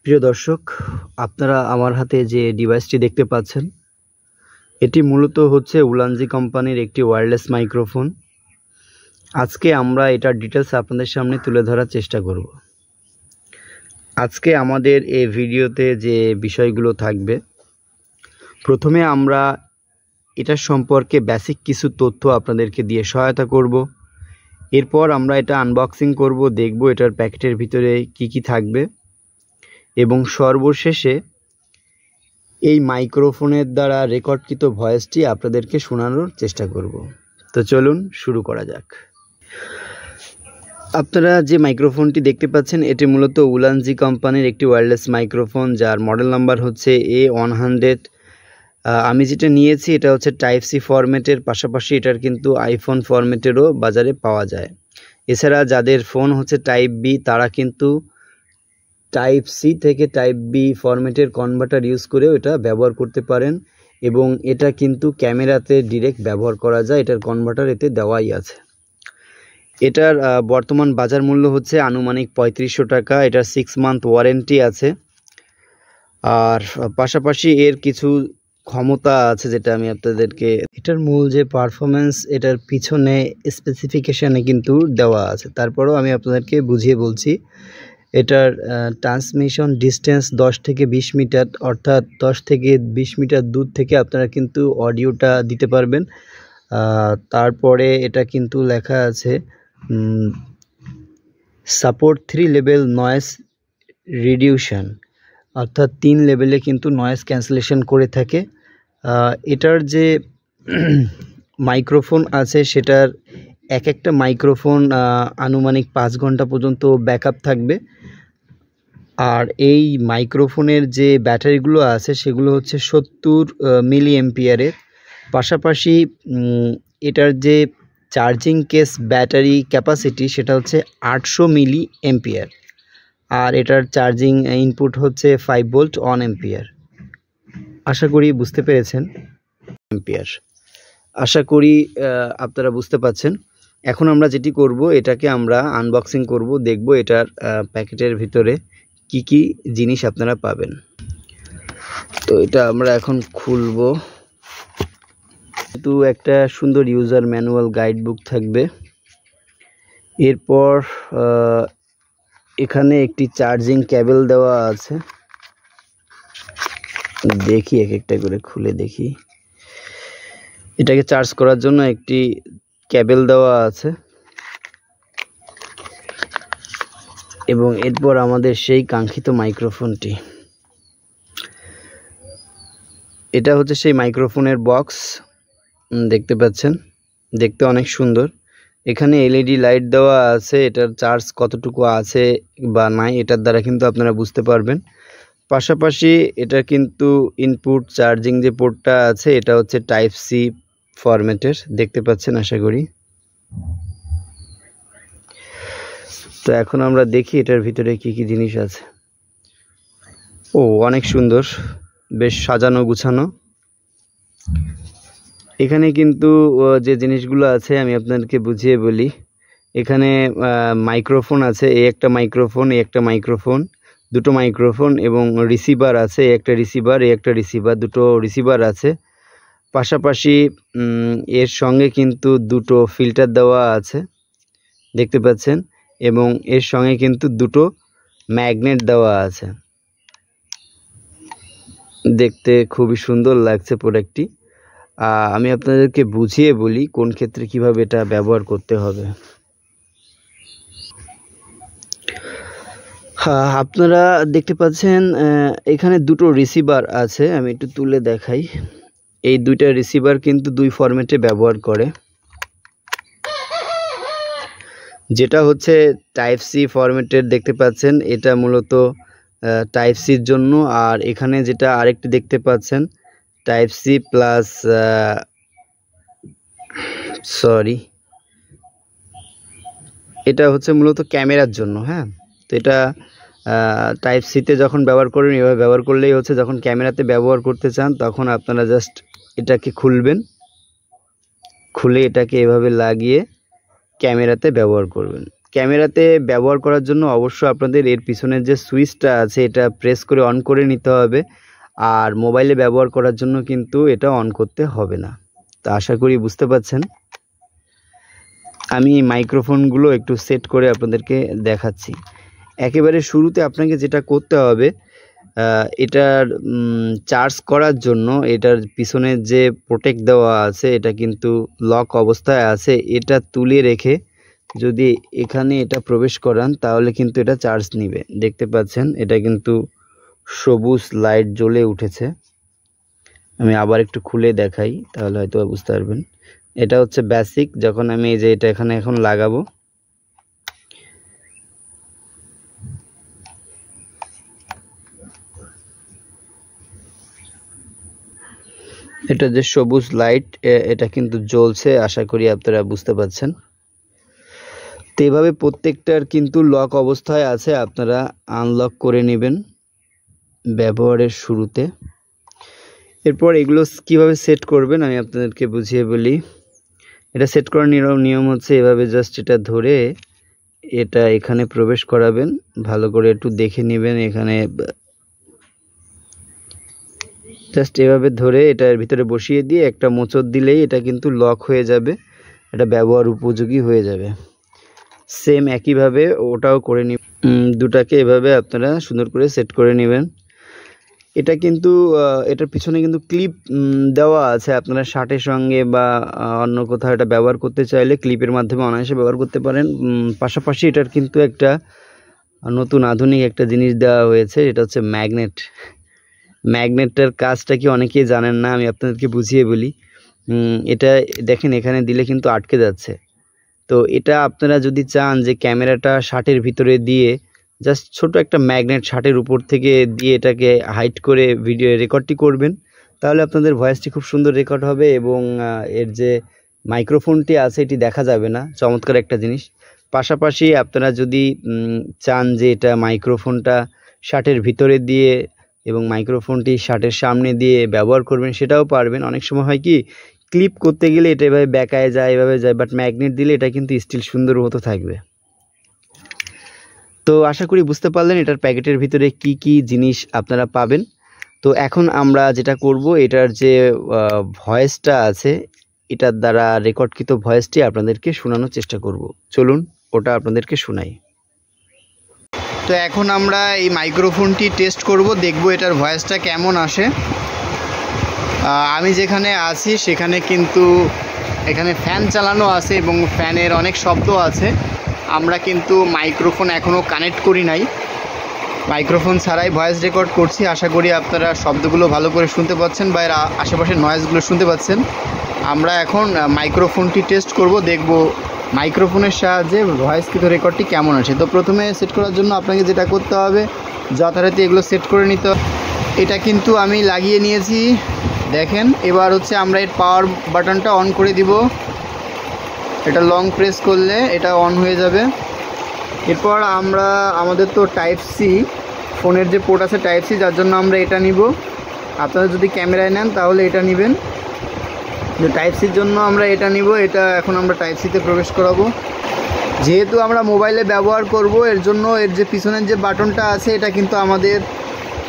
প্রিয় দর্শক, আপনারা আমার হাতে যে ডিভাইসটি দেখতে পাচ্ছেন এটি মূলত হচ্ছে উলানজি কোম্পানির একটি ওয়্যারলেস মাইক্রোফোন। আজকে আমরা এটার ডিটেলস আপনাদের সামনে তুলে ধরার চেষ্টা করব। আজকে আমাদের এই ভিডিওতে যে বিষয়গুলো থাকবে, প্রথমে আমরা এটার সম্পর্কে বেসিক কিছু তথ্য আপনাদেরকে দিয়ে সহায়তা করব। এরপর আমরা এটা আনবক্সিং করব, দেখব এটার প্যাকেটের ভিতরে কি থাকবে এবং সর্বশেষে এই মাইক্রোফোনের দ্বারা রেকর্ডকৃত ভয়েসটি আপনাদেরকে শোনানোর চেষ্টা করব। তো চলুন শুরু করা যাক। আপনারা যে মাইক্রোফোনটি দেখতে পাচ্ছেন এটি মূলত উলানজি কোম্পানির একটি ওয়্যারলেস মাইক্রোফোন, যার মডেল নাম্বার হচ্ছে A100। আমি যেটা নিয়েছি এটা হচ্ছে টাইপ সি ফরম্যাটের, পাশাপাশি এটার কিন্তু আইফোন ফরম্যাটেরও বাজারে পাওয়া যায়। এছাড়া যাদের ফোন হচ্ছে টাইপ বি তারা কিন্তু টাইপ সি থেকে টাইপ বি ফরম্যাটের কনভার্টার ইউজ করেও এটা ব্যবহার করতে পারেন এবং এটা কিন্তু ক্যামেরাতে ডিরেক্ট ব্যবহার করা যায়। এটার কনভার্টার এতে দেওয়াই আছে। এটার বর্তমান বাজার মূল্য হচ্ছে আনুমানিক 3500 টাকা। এটার 6 মান্থ ওয়ারেন্টি আছে, আর পাশাপাশি এর কিছু ক্ষমতা আছে যেটা আমি আপনাদেরকে, এটার মূল যে পারফরমেন্স এটার পিছনে স্পেসিফিকেশানে কিন্তু দেওয়া আছে। তারপরেও আমি আপনাদেরকে বুঝিয়ে বলছি। এটার ট্রান্সমিশন ডিস্টেন্স 10 থেকে 20 মিটার, অর্থাৎ 10 থেকে 20 মিটার দূর থেকে আপনারা কিন্তু অডিওটা দিতে পারবেন। তারপরে এটা কিন্তু লেখা আছে সাপোর্ট 3 লেভেল নয়েজ রিডিউশন, অর্থাৎ 3 লেভেলে কিন্তু নয়েজ ক্যান্সেলেশন করে থাকে। এটার যে মাইক্রোফোন আছে সেটার একটা মাইক্রোফোন আনুমানিক 5 ঘন্টা পর্যন্ত ব্যাকআপ থাকবে। আর এই মাইক্রোফোনের যে ব্যাটারিগুলো আছে সেগুলো হচ্ছে 70 মিলি এম্পিয়ারের। পাশাপাশি এটার যে চার্জিং কেস ব্যাটারি ক্যাপাসিটি সেটা হচ্ছে 800 মিলি এম্পিয়ার, আর এটার চার্জিং ইনপুট হচ্ছে 5 ভোল্ট 1 এম্পিয়ার। আশা করি বুঝতে পেরেছেন। এম্পিয়ার আশা করি আপনারা বুঝতে পাচ্ছেন। এখন আমরা যেটি করব, এটাকে আমরা আনবক্সিং করব, দেখব এটার প্যাকেটের ভিতরে কি জিনিস আপনারা পাবেন। তো এটা আমরা এখন খুলব। কিন্তু একটা সুন্দর ইউজার ম্যানুয়াল গাইড বুক থাকবে। এরপর এখানে একটি চার্জিং কেবল দেওয়া আছে। দেখি একটা করে খুলে দেখি। এটাকে চার্জ করার জন্য একটি কেবল দেওয়া আছে এবং এরপর আমাদের সেই কাঙ্ক্ষিত মাইক্রোফোনটি। এটা হচ্ছে সেই মাইক্রোফোনের বক্স, দেখতে পাচ্ছেন, দেখতে অনেক সুন্দর। এখানে এলইডি লাইট দেওয়া আছে। এটার চার্জ কতটুকু আছে বা নাই এটার দ্বারা কিন্তু আপনারা বুঝতে পারবেন। পাশাপাশি এটা কিন্তু ইনপুট চার্জিং যে পোর্টটা আছে এটা হচ্ছে টাইপ সি ফরম্যাটের, দেখতে পাচ্ছেন আশা করি। তো এখন আমরা দেখি এটার ভিতরে কি জিনিস আছে। অনেক সুন্দর, বেশ সাজানো গুছানো। এখানে কিন্তু যে জিনিসগুলো আছে আমি আপনাদেরকে বুঝিয়ে বলি। এখানে মাইক্রোফোন আছে, একটা মাইক্রোফোন, দুটো মাইক্রোফোন এবং রিসিভার আছে, একটা রিসিভার, দুটো রিসিভার আছে। পাশাপাশি এর সঙ্গে কিন্তু দুটো ফিল্টার দেওয়া আছে, দেখতে পাচ্ছেন, এবং এর সঙ্গে কিন্তু দুটো ম্যাগনেট দেওয়া আছে। দেখতে খুবই সুন্দর লাগছে প্রোডাক্টটি। আমি আপনাদেরকে বুঝিয়ে বলি কোন ক্ষেত্রে কিভাবে এটা ব্যবহার করতে হবে। আপনারা দেখতে পাচ্ছেন এখানে দুটো রিসিভার আছে। আমি একটু তুলে দেখাই। এই দুইটা রিসিভার কিন্তু দুই ফরম্যাটে ব্যবহার করে। যেটা হচ্ছে টাইপ সি ফরম্যাটের দেখতে পাচ্ছেন, এটা মূলত টাইপ সির জন্য। আর এখানে যেটা আরেকটি দেখতে পাচ্ছেন টাইপ সি প্লাস, এটা হচ্ছে মূলত ক্যামেরার জন্য। হ্যাঁ, তো এটা টাইপ সিতে যখন ব্যবহার করবেন এভাবে ব্যবহার করলেই হচ্ছে, যখন ক্যামেরাতে ব্যবহার করতে চান তখন আপনারা জাস্ট এটাকে খুলবেন, খুলে এটাকে এভাবে লাগিয়ে ক্যামেরাতে ব্যবহার করবেন। ক্যামেরাতে ব্যবহার করার জন্য অবশ্যই আপনাদের এর পিছনের যে সুইচটা আছে এটা প্রেস করে অন করে নিতে হবে, আর মোবাইলে ব্যবহার করার জন্য কিন্তু এটা অন করতে হবে না। তো আশা করি বুঝতে পারছেন। আমি মাইক্রোফোনগুলো একটু সেট করে আপনাদেরকে দেখাচ্ছি। একেবারে শুরুতে আপনাকে যেটা করতে হবে, এটার চার্জ করার জন্য এটার পিছনে যে প্রোটেক্ট দেওয়া আছে এটা কিন্তু লক অবস্থায় আছে, এটা তুলে রেখে যদি এখানে এটা প্রবেশ করান তাহলে কিন্তু এটা চার্জ নিবে। দেখতে পাচ্ছেন এটা কিন্তু সবুজ লাইট জ্বলে উঠেছে। আমি আবার একটু খুলে দেখাই তাহলে হয়তো বুঝতে পারবেন। এটা হচ্ছে বেসিক। যখন আমি এই যে এটা এখানে এখন লাগাবো, এটা যে সবুজ লাইট এটা কিন্তু জ্বলছে, আশা করি আপনারা বুঝতে পারছেন। তো এইভাবে প্রত্যেকটার কিন্তু লক অবস্থায় আছে, আপনারা আনলক করে নেবেন ব্যবহারের শুরুতে। এরপর এগুলো কিভাবে সেট করবেন আমি আপনাদেরকে বুঝিয়ে বলি। এটা সেট করার নিয়ম হচ্ছে এভাবে জাস্ট এটা ধরে এটা এখানে প্রবেশ করাবেন, ভালো করে একটু দেখে নেবেন। এখানে জাস্ট এভাবে ধরে এটার ভিতরে বসিয়ে দিয়ে একটা মোচড় দিলেই এটা কিন্তু লক হয়ে যাবে, এটা ব্যবহার উপযোগী হয়ে যাবে। সেম একইভাবে ওটাও করে দুটাকে এভাবে আপনারা সুন্দর করে সেট করে নেবেন। এটা কিন্তু এটার পিছনে কিন্তু ক্লিপ দেওয়া আছে, আপনারা শার্টের সঙ্গে বা অন্য কোথাও এটা ব্যবহার করতে চাইলে ক্লিপের মাধ্যমে অনায়াসে ব্যবহার করতে পারেন। পাশাপাশি এটার কিন্তু একটা নতুন আধুনিক একটা জিনিস দেওয়া হয়েছে, এটা হচ্ছে ম্যাগনেট। ম্যাগনেটটার কাজটা কি অনেকেই জানেন না, আমি আপনাদেরকে বুঝিয়ে বলি। এটা দেখেন এখানে দিলে কিন্তু আটকে যাচ্ছে। তো এটা আপনারা যদি চান যে ক্যামেরাটা শার্টের ভিতরে দিয়ে জাস্ট ছোট একটা ম্যাগনেট শার্টের উপর থেকে দিয়ে এটাকে হাইড করে ভিডিও রেকর্ডটি করবেন, তাহলে আপনাদের ভয়েসটি খুব সুন্দর রেকর্ড হবে এবং এর যে মাইক্রোফোনটি আছে এটি দেখা যাবে না। চমৎকার একটা জিনিস। পাশাপাশি আপনারা যদি চান যে এটা মাইক্রোফোনটা শার্টের ভিতরে দিয়ে এবং মাইক্রোফোনটি শার্টের সামনে দিয়ে ব্যবহার করবেন, সেটাও পারবেন। অনেক সময় হয় কি ক্লিপ করতে গেলে এটা এভাবে বেঁকায় যায়, এভাবে যায়, বাট ম্যাগনেট দিলে এটা কিন্তু স্টিল সুন্দর মতো থাকবে। তো আশা করি বুঝতে পারলেন এটার প্যাকেটের ভিতরে কি কি জিনিস আপনারা পাবেন। তো এখন আমরা যেটা করব, এটার যে ভয়েসটা আছে এটার দ্বারা রেকর্ডকৃত ভয়েসটি আপনাদেরকে শোনানোর চেষ্টা করব। চলুন ওটা আপনাদেরকে শোনাই। তো এখন আমরা এই মাইক্রোফোনটি টেস্ট করব, দেখব এটার ভয়েসটা কেমন আসে। আমি যেখানে আছি সেখানে কিন্তু এখানে ফ্যান চালানো আছে এবং ফ্যানের অনেক শব্দ আছে। আমরা কিন্তু মাইক্রোফোন এখনও কানেক্ট করি নাই, মাইক্রোফোন ছাড়াই ভয়েস রেকর্ড করছি। আশা করি আপনারা শব্দগুলো ভালো করে শুনতে পাচ্ছেন বা এর আশেপাশের নয়েজগুলো শুনতে পাচ্ছেন। আমরা এখন মাইক্রোফোনটি টেস্ট করব, দেখব মাইক্রোফোনের সাহায্যে ভয়েসকৃত রেকর্ডটি কেমন আছে। তো প্রথমে সেট করার জন্য আপনাকে যেটা করতে হবে, যথারীতি এগুলো সেট করে নিতে হবে। এটা কিন্তু আমি লাগিয়ে নিয়েছি দেখেন। এবার হচ্ছে আমরা এর পাওয়ার বাটনটা অন করে দিব, এটা লং প্রেস করলে এটা অন হয়ে যাবে। এরপর আমরা আমাদের তো টাইপ সি ফোনের যে পোর্ট আছে টাইপ সি, যার জন্য আমরা এটা নিব। আপনারা যদি ক্যামেরায় নেন তাহলে এটা নেবেন, যে টাইপ সির জন্য আমরা এটা নিব। এটা এখন আমরা টাইপ সিতে প্রবেশ করাবো। যেহেতু আমরা মোবাইলে ব্যবহার করব এর জন্য এর যে পিছনের যে বাটনটা আছে এটা কিন্তু আমাদের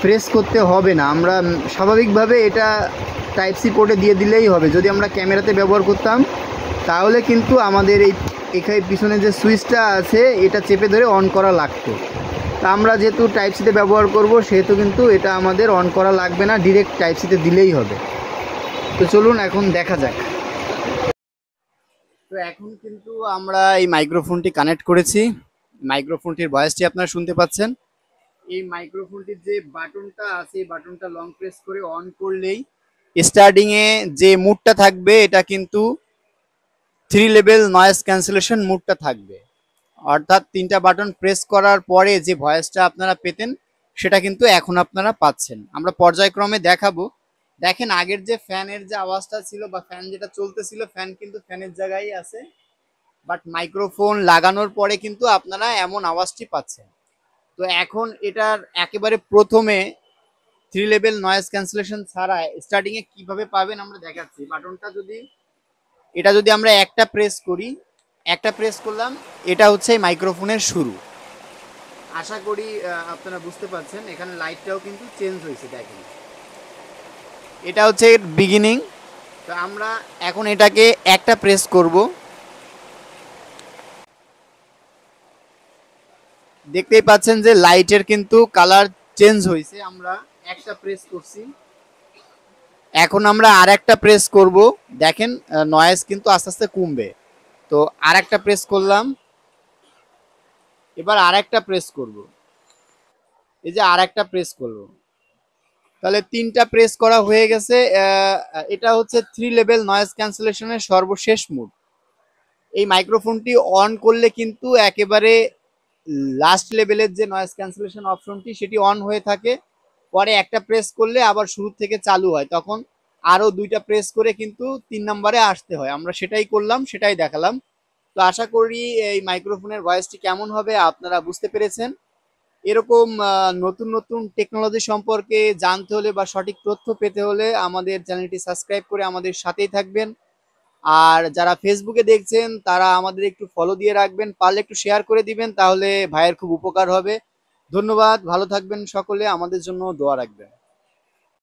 প্রেস করতে হবে না, আমরা স্বাভাবিকভাবে এটা টাইপ সি পোর্টে দিয়ে দিলেই হবে। যদি আমরা ক্যামেরাতে ব্যবহার করতাম তাহলে কিন্তু আমাদের এখানে পিছনে যে সুইচটা আছে এটা চেপে ধরে অন করা লাগতো। তা আমরা যেহেতু টাইপ সিতে ব্যবহার করব সেহেতু কিন্তু এটা আমাদের অন করা লাগবে না, ডিরেক্ট টাইপ সিতে দিলেই হবে। তো চলুন এখন দেখা যাক। তো এখন কিন্তু আমরা এই মাইক্রোফোনটি কানেক্ট করেছি, মাইক্রোফোনটির ভয়েসটি আপনারা শুনতে পাচ্ছেন। এই মাইক্রোফোনটির যে বাটনটা আছে এই বাটনটা লং প্রেস করে অন করলেই স্টার্টিংয়ে যে মুডটা থাকবে এটা কিন্তু 3 লেভেল নয়েজ ক্যান্সেলেশন মুডটা থাকবে। অর্থাৎ 3টা বাটন প্রেস করার পরে যে ভয়েসটা আপনারা পেতেন সেটা কিন্তু এখন আপনারা পাচ্ছেন। আমরা পর্যায়ক্রমে দেখাবো। দেখেন আগের যে ফ্যানের যে আওয়াজটা ছিল বা ফ্যান যেটা চলতেছিল, ফ্যান কিন্তু ফ্যানের জায়গায় আছে, বাট মাইক্রোফোন লাগানোর পরে কিন্তু আপনারা এমন আওয়াজটি পাচ্ছেন। তো এখন এটার একেবারে প্রথমে 3 লেভেল নয়েজ ক্যান্সেলেশন ছাড়া স্টার্টিংয়ে কিভাবে পাবেন আমরা দেখাচ্ছি। বাটনটা যদি এটা যদি আমরা একটা প্রেস করি, একটা প্রেস করলাম, এটা হচ্ছে মাইক্রোফোনের শুরু। আশা করি আপনারা বুঝতে পারছেন, এখানে লাইটটাও কিন্তু চেঞ্জ হয়েছে, দেখেন এটা হচ্ছে বিগিনিং। তো আমরা এখন এটাকে একটা প্রেস করব, দেখতেই পাচ্ছেন যে লাইটের কিন্তু কালার চেঞ্জ হয়েছে। আমরা একটা প্রেস করছি, এখন আমরা আর একটা প্রেস করব, দেখেন নয়েজ কিন্তু আস্তে আস্তে কমবে। তো আর একটা প্রেস করলাম, এবার আর একটা প্রেস করব, এই যে আর একটা প্রেস করব, তাহলে তিনটা প্রেস করা হয়ে গেছে। এটা হচ্ছে 3 লেভেল নয়েজ ক্যান্সেলেশনের সর্বশেষ মোড। এই মাইক্রোফোনটি অন করলে কিন্তু একেবারে লাস্ট লেভেলের যে নয়েজ ক্যান্সেলেশন অপশনটি সেটি অন হয়ে থাকে, পরে একটা প্রেস করলে আবার শুরু থেকে চালু হয়, তখন আরো দুইটা প্রেস করে কিন্তু 3 নম্বরে আসতে হয়। আমরা সেটাই করলাম, সেটাই দেখালাম। তো আশা করি এই মাইক্রোফোনের ভয়েসটি কেমন হবে আপনারা বুঝতে পেরেছেন। এরকম নতুন নতুন টেকনোলজি সম্পর্কে জানতে হলে বা সঠিক তথ্য পেতে হলে আমাদের চ্যানেলটি সাবস্ক্রাইব করে আমাদের সাথেই থাকবেন। আর যারা ফেসবুকে দেখছেন তারা আমাদের একটু ফলো দিয়ে রাখবেন, পারলে একটু শেয়ার করে দিবেন, তাহলে ভাইয়ের খুব উপকার হবে। ধন্যবাদ, ভালো থাকবেন সকলে, আমাদের জন্য দোয়া রাখবেন।